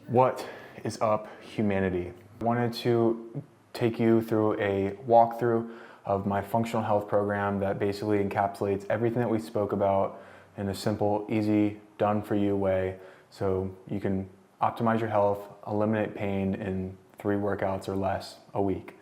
What is up, humanity? I wanted to take you through a walkthrough of my functional health program that basically encapsulates everything that we spoke about in a simple, easy, done-for-you way so you can optimize your health, eliminate pain in 3 workouts or less a week.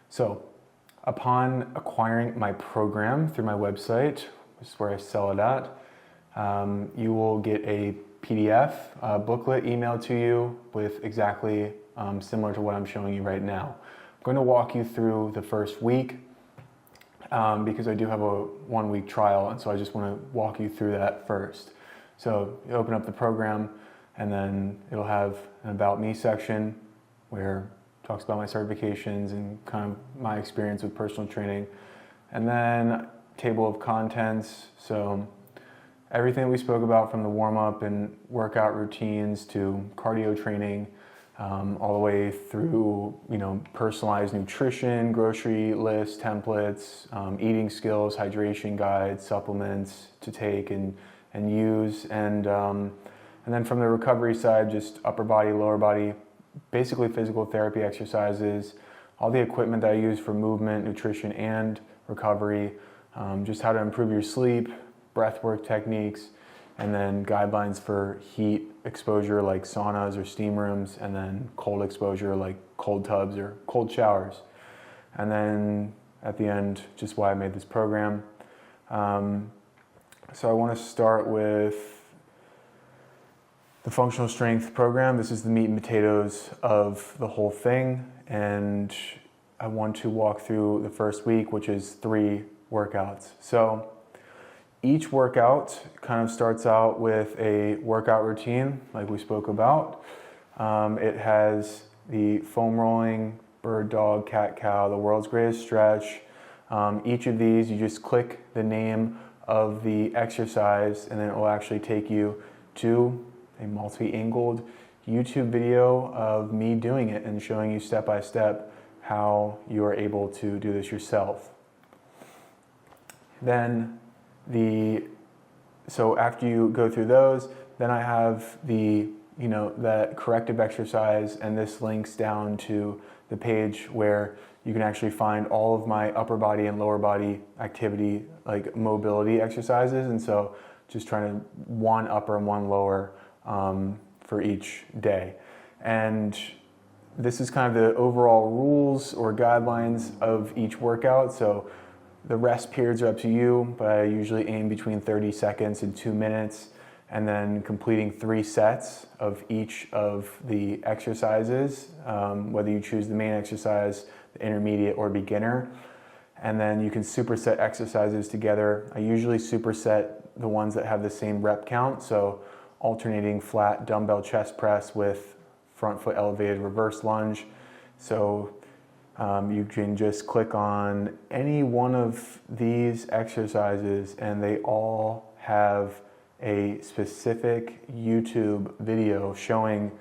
So upon acquiring my program through my website, which is where I sell it at, you will get a PDF booklet emailed to you with exactly similar to what I'm showing you right now. I'm going to walk you through the first week because I do have a 1-week trial, and so I just want to walk you through that first. So you open up the program, and then it'll have an About Me section where it talks about my certifications and kind of my experience with personal training, and then table of contents. So everything we spoke about, from the warm-up and workout routines to cardio training, all the way through, personalized nutrition, grocery list templates, eating skills, hydration guides, supplements to take and use, and then from the recovery side, just upper body, lower body, basically physical therapy exercises, all the equipment that I use for movement, nutrition, and recovery, just how to improve your sleep, breathwork techniques, and then guidelines for heat exposure like saunas or steam rooms, and then cold exposure like cold tubs or cold showers. And then at the end, just why I made this program. So I want to start with the functional strength program. This is the meat and potatoes of the whole thing, and I want to walk through the first week, which is 3 workouts. So each workout kind of starts out with a workout routine like we spoke about. It has the foam rolling, bird dog, cat cow, the world's greatest stretch. Each of these, you just click the name of the exercise, and then it will actually take you to a multi-angled YouTube video of me doing it and showing you step by step how you are able to do this yourself. Then so after you go through those, then I have that corrective exercise, and this links down to the page where you can actually find all of my upper body and lower body activity, like mobility exercises. And so just trying to 1 upper and 1 lower for each day. And this is kind of the overall rules or guidelines of each workout. So the rest periods are up to you, but I usually aim between 30 seconds and 2 minutes, and then completing 3 sets of each of the exercises, whether you choose the main exercise, the intermediate, or beginner. And then you can superset exercises together. I usually superset the ones that have the same rep count, so alternating flat dumbbell chest press with front foot elevated reverse lunge. So you can just click on any one of these exercises, and they all have a specific YouTube video showing,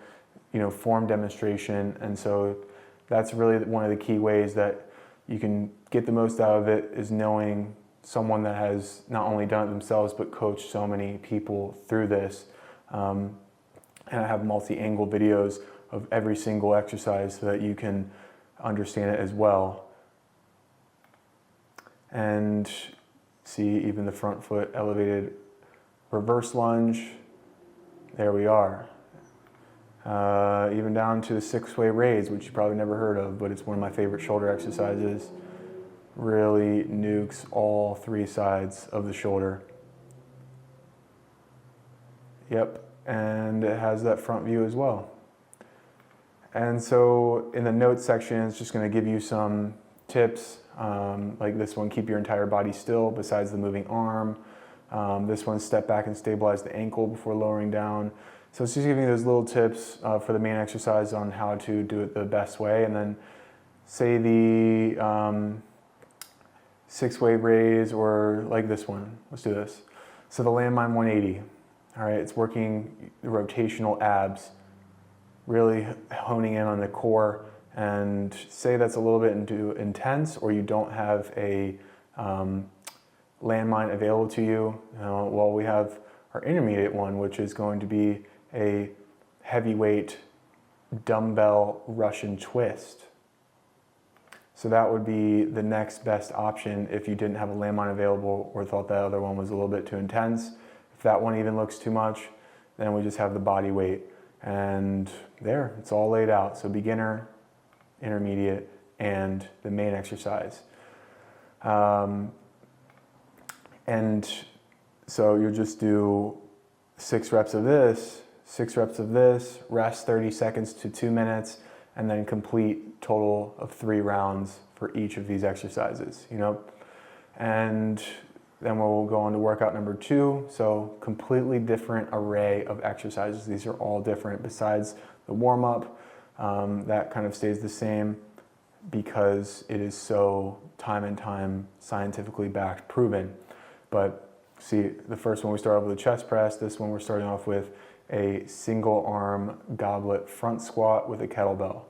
form demonstration. And so that's really one of the key ways that you can get the most out of it, is knowing someone that has not only done it themselves but coached so many people through this. And I have multi-angle videos of every single exercise so that you can understand it as well. And see even the front foot elevated reverse lunge. There we are. Even down to the 6-way raise, which you probably never heard of, but it's one of my favorite shoulder exercises. Really nukes all 3 sides of the shoulder. Yep, and it has that front view as well. And so in the notes section, it's just going to give you some tips, like this one, keep your entire body still besides the moving arm. This one, step back and stabilize the ankle before lowering down. So it's just giving you those little tips for the main exercise on how to do it the best way. And then say the 6-way raise, or like this one. Let's do this. So the landmine 180. All right, it's working the rotational abs, really honing in on the core. And say that's a little bit too intense, or you don't have a landmine available to you. Well, we have our intermediate one, which is going to be a heavyweight dumbbell Russian twist. So that would be the next best option if you didn't have a landmine available or thought that other one was a little bit too intense. If that one even looks too much, then we just have the body weight. And there, it's all laid out. So beginner, intermediate, and the main exercise. And so you'll just do 6 reps of this, 6 reps of this, rest 30 seconds to 2 minutes, and then complete total of 3 rounds for each of these exercises, And then we'll go on to workout number 2. So completely different array of exercises. These are all different besides the warm-up. That kind of stays the same because it is so time and time scientifically backed, proven. But see, the first one we start off with a chest press. This one we're starting off with a single arm goblet front squat with a kettlebell.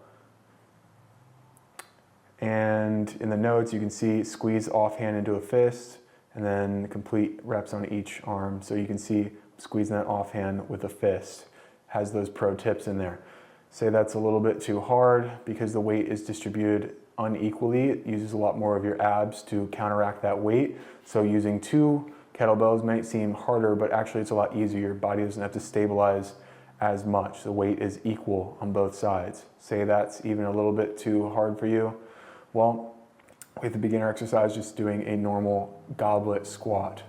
And in the notes you can see squeeze offhand into a fist and then complete reps on each arm. So you can see squeezing that offhand with a fist. Has those pro tips in there. Say that's a little bit too hard because the weight is distributed unequally. It uses a lot more of your abs to counteract that weight. So using 2 kettlebells might seem harder, but actually it's a lot easier. Your body doesn't have to stabilize as much. The weight is equal on both sides. Say that's even a little bit too hard for you. Well, with the beginner exercise, just doing a normal goblet squat,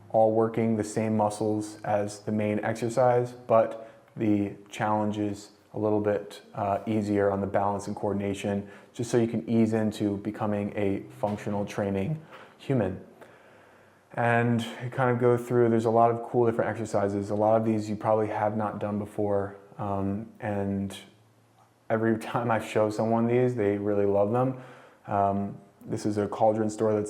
all working the same muscles as the main exercise, but the challenge is a little bit easier on the balance and coordination, just so you can ease into becoming a functional training human. And kind of go through, there's a lot of cool different exercises. A lot of these you probably have not done before, and every time I show someone these, they really love them. This is a cauldron stir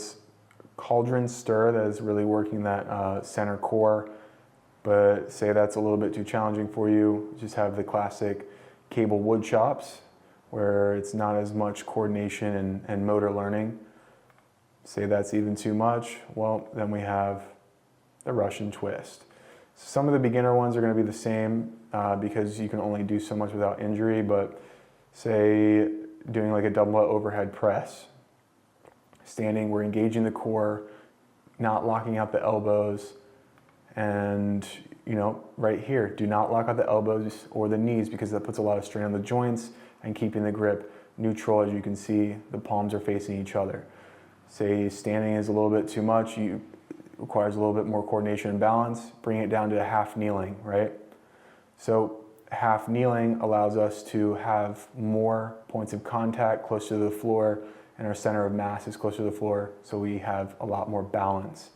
that is really working that center core, but say that's a little bit too challenging for you. Just have the classic cable wood chops where it's not as much coordination and motor learning. Say that's even too much. Well, then we have the Russian twist. Some of the beginner ones are going to be the same because you can only do so much without injury, but say doing like a dumbbell overhead press. Standing, we're engaging the core, not locking out the elbows, and right here, do not lock out the elbows or the knees because that puts a lot of strain on the joints and keeping the grip neutral. As you can see, the palms are facing each other. Say standing is a little bit too much, requires a little bit more coordination and balance, bring it down to half kneeling, right? So half kneeling allows us to have more points of contact closer to the floor, and our center of mass is closer to the floor, so we have a lot more balance.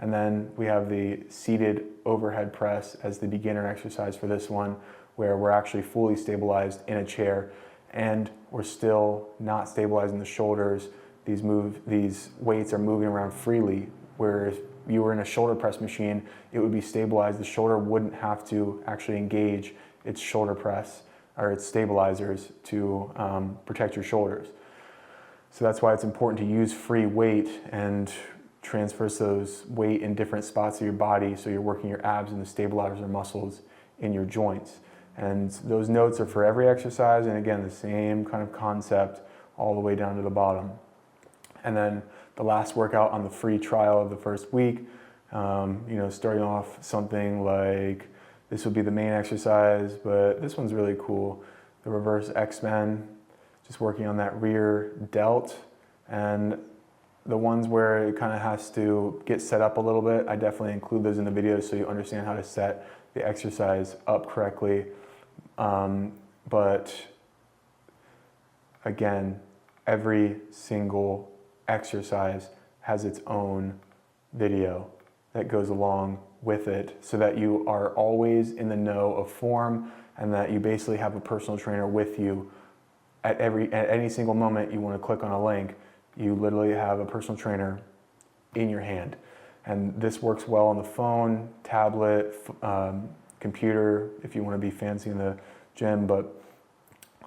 And then we have the seated overhead press as the beginner exercise for this one, where we're actually fully stabilized in a chair and we're still not stabilizing the shoulders. These weights are moving around freely, where if you were in a shoulder press machine, it would be stabilized. The shoulder wouldn't have to actually engage its shoulder press or its stabilizers to protect your shoulders. So that's why it's important to use free weight and transfer those weight in different spots of your body so you're working your abs and the stabilizer muscles in your joints. And those notes are for every exercise, and again, the same kind of concept all the way down to the bottom. And then the last workout on the free trial of the first week, starting off something like, this would be the main exercise, but this one's really cool. The reverse X-Men, just working on that rear delt, and the ones where it kind of has to get set up a little bit, I definitely include those in the video so you understand how to set the exercise up correctly. But again, every single exercise has its own video that goes along with it so that you are always in the know of form and that you basically have a personal trainer with you at any single moment you want to click on a link. You literally have a personal trainer in your hand. And this works well on the phone, tablet, computer, if you want to be fancy in the gym, but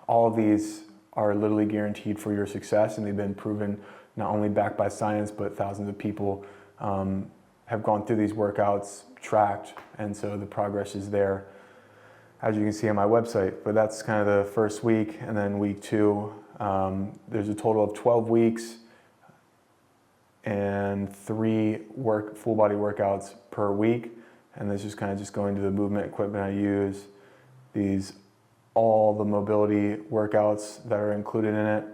all of these are literally guaranteed for your success, and they've been proven not only backed by science, but thousands of people have gone through these workouts, tracked, and so the progress is there. as you can see on my website. But that's kind of the first week, and then week 2, there's a total of 12 weeks and 3 full body workouts per week. And this is kind of just going to the movement equipment I use, all the mobility workouts that are included in it.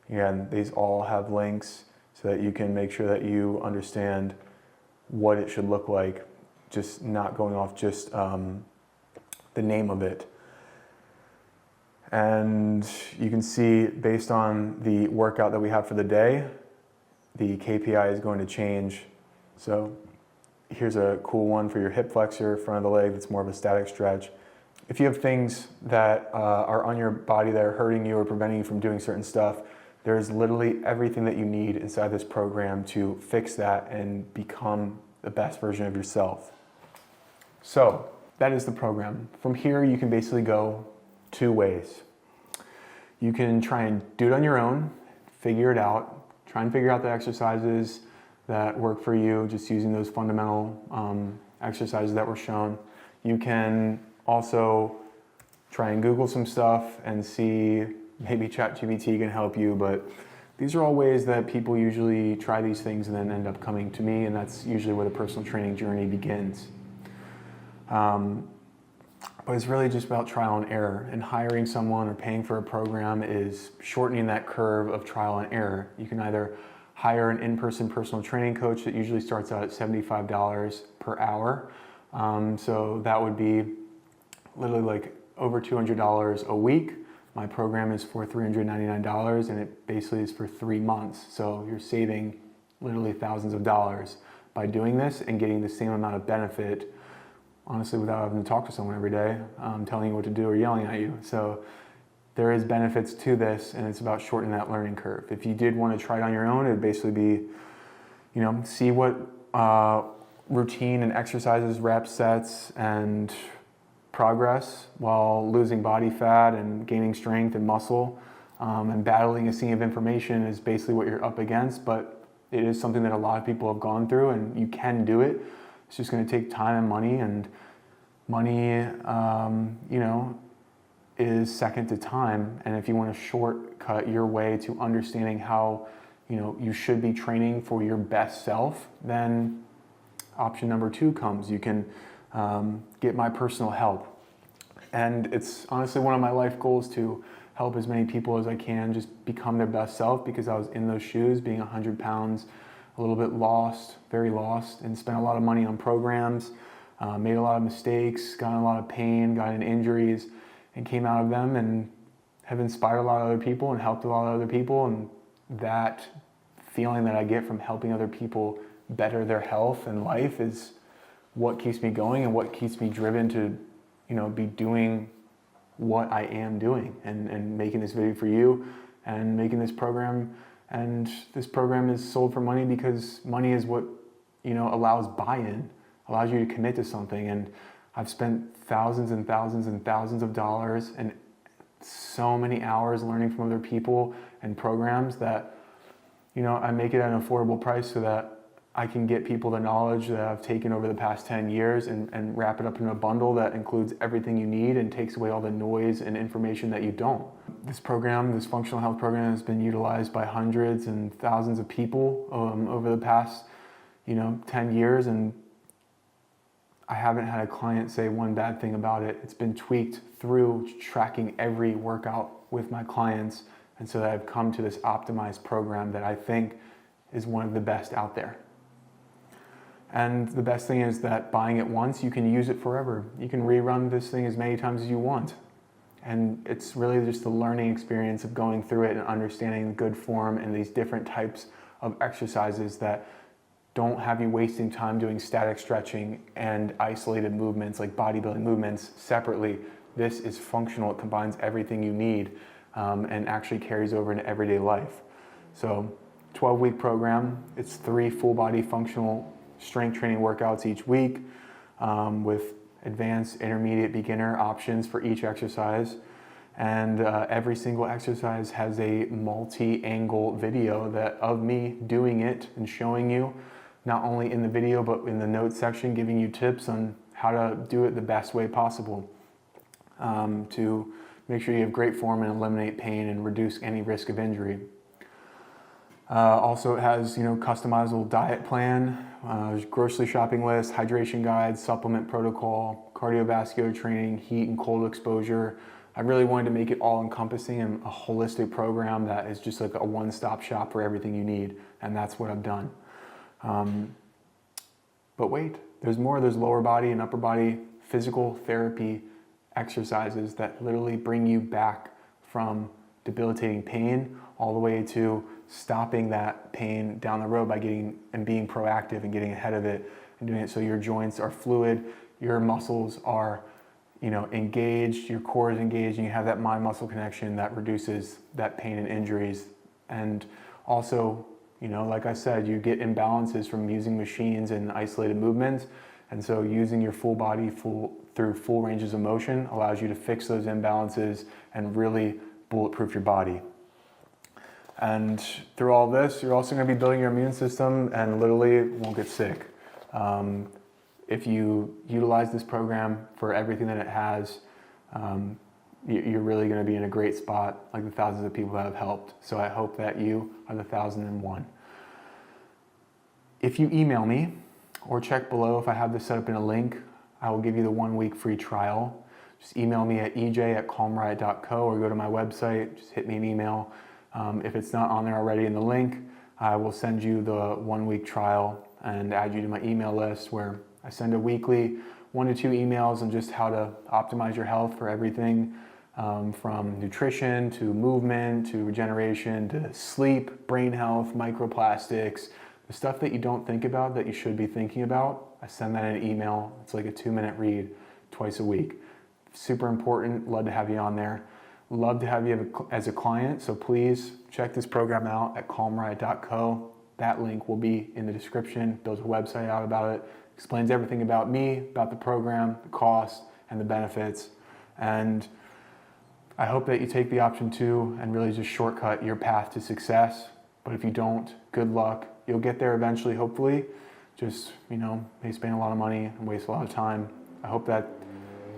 Again, these all have links so that you can make sure that you understand what it should look like, just not going off just the name of it. And you can see based on the workout that we have for the day, the KPI is going to change. So here's a cool one for your hip flexor, front of the leg, that's more of a static stretch. If you have things that are on your body that are hurting you or preventing you from doing certain stuff, there's literally everything that you need inside this program to fix that and become the best version of yourself. So that is the program. From here, you can basically go 2 ways. You can try and do it on your own, figure it out, try and figure out the exercises that work for you, just using those fundamental exercises that were shown. You can also try and Google some stuff and see, maybe ChatGPT can help you, but these are all ways that people usually try these things and then end up coming to me, and that's usually where the personal training journey begins. But it's really just about trial and error, and hiring someone or paying for a program is shortening that curve of trial and error. You can either hire an in-person personal training coach that usually starts out at $75 per hour. So that would be literally like over $200 a week. My program is for $399, and it basically is for 3 months. So you're saving literally thousands of dollars by doing this and getting the same amount of benefit, honestly, without having to talk to someone every day, telling you what to do or yelling at you. So there is benefits to this, and it's about shortening that learning curve. If you did want to try it on your own, it would basically be, see what routine and exercises, reps, sets, and progress while losing body fat and gaining strength and muscle, and battling a sea of information is basically what you're up against, but it is something that a lot of people have gone through, and you can do it. It's just going to take time and money, and money, is second to time. And if you want to shortcut your way to understanding how, you should be training for your best self, then option number 2 comes. You can get my personal help. And it's honestly one of my life goals to help as many people as I can just become their best self, because I was in those shoes, being 100 pounds, a little bit lost, very lost, and spent a lot of money on programs, made a lot of mistakes, got in a lot of pain, got in injuries, and came out of them and have inspired a lot of other people and helped a lot of other people. And that feeling that I get from helping other people better their health and life is what keeps me going and what keeps me driven to, be doing what I am doing and making this video for you and making this program. And this program is sold for money because money is what, allows buy-in, allows you to commit to something. And I've spent thousands and thousands and thousands of dollars and so many hours learning from other people and programs that, I make it at an affordable price so that I can get people the knowledge that I've taken over the past 10 years and wrap it up in a bundle that includes everything you need and takes away all the noise and information that you don't. This program, this functional health program, has been utilized by hundreds and thousands of people over the past, 10 years, and I haven't had a client say one bad thing about it. It's been tweaked through tracking every workout with my clients, and so that I've come to this optimized program that I think is one of the best out there. And the best thing is that buying it once, you can use it forever. You can rerun this thing as many times as you want. And it's really just the learning experience of going through it and understanding good form and these different types of exercises that don't have you wasting time doing static stretching and isolated movements like bodybuilding movements separately. This is functional. It combines everything you need and actually carries over into everyday life. So 12-week program. It's 3 full body functional strength training workouts each week with advanced, intermediate, beginner options for each exercise. And every single exercise has a multi-angle video of me doing it and showing you, not only in the video, but in the notes section, giving you tips on how to do it the best way possible. to make sure you have great form and eliminate pain and reduce any risk of injury. Also, it has customizable diet plan, grocery shopping list, hydration guides, supplement protocol, cardiovascular training, heat and cold exposure. I really wanted to make it all encompassing and a holistic program that is just like a one-stop shop for everything you need, and that's what I've done. But wait, there's more. There's lower body and upper body physical therapy exercises that literally bring you back from debilitating pain all the way to stopping that pain down the road by being proactive and getting ahead of it and doing it so your joints are fluid, your muscles are engaged, your core is engaged, and you have that mind-muscle connection that reduces that pain and injuries. And also, like I said, you get imbalances from using machines and isolated movements. And so using your full body through full ranges of motion allows you to fix those imbalances and really bulletproof your body. And through all this, you're also going to be building your immune system and literally won't get sick. If you utilize this program for everything that it has, you're really going to be in a great spot, like the thousands of people that have helped. So I hope that you are the 1,001. If you email me or check below if I have this set up in a link, I will give you the 1-week free trial. Just email me at ej@calmriot.co or go to my website, just hit me an email. If it's not on there already in the link, I will send you the 1-week trial and add you to my email list where I send a weekly 1 to 2 emails on just how to optimize your health for everything from nutrition to movement to regeneration to sleep, brain health, microplastics, the stuff that you don't think about that you should be thinking about. I send that in an email. It's like a 2-minute read twice a week. Super important. Love to have you on there. Love to have you as a client. So please check this program out at calmriot.co. That link will be in the description. Builds a website out about it. Explains everything about me, about the program, the cost, and the benefits. And I hope that you take the option too and really just shortcut your path to success. But if you don't, good luck. You'll get there eventually, hopefully. Just, may spend a lot of money and waste a lot of time. I hope that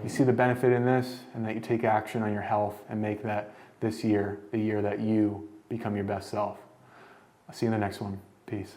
you see the benefit in this and that you take action on your health and make that this year the year that you become your best self. I'll see you in the next one. Peace.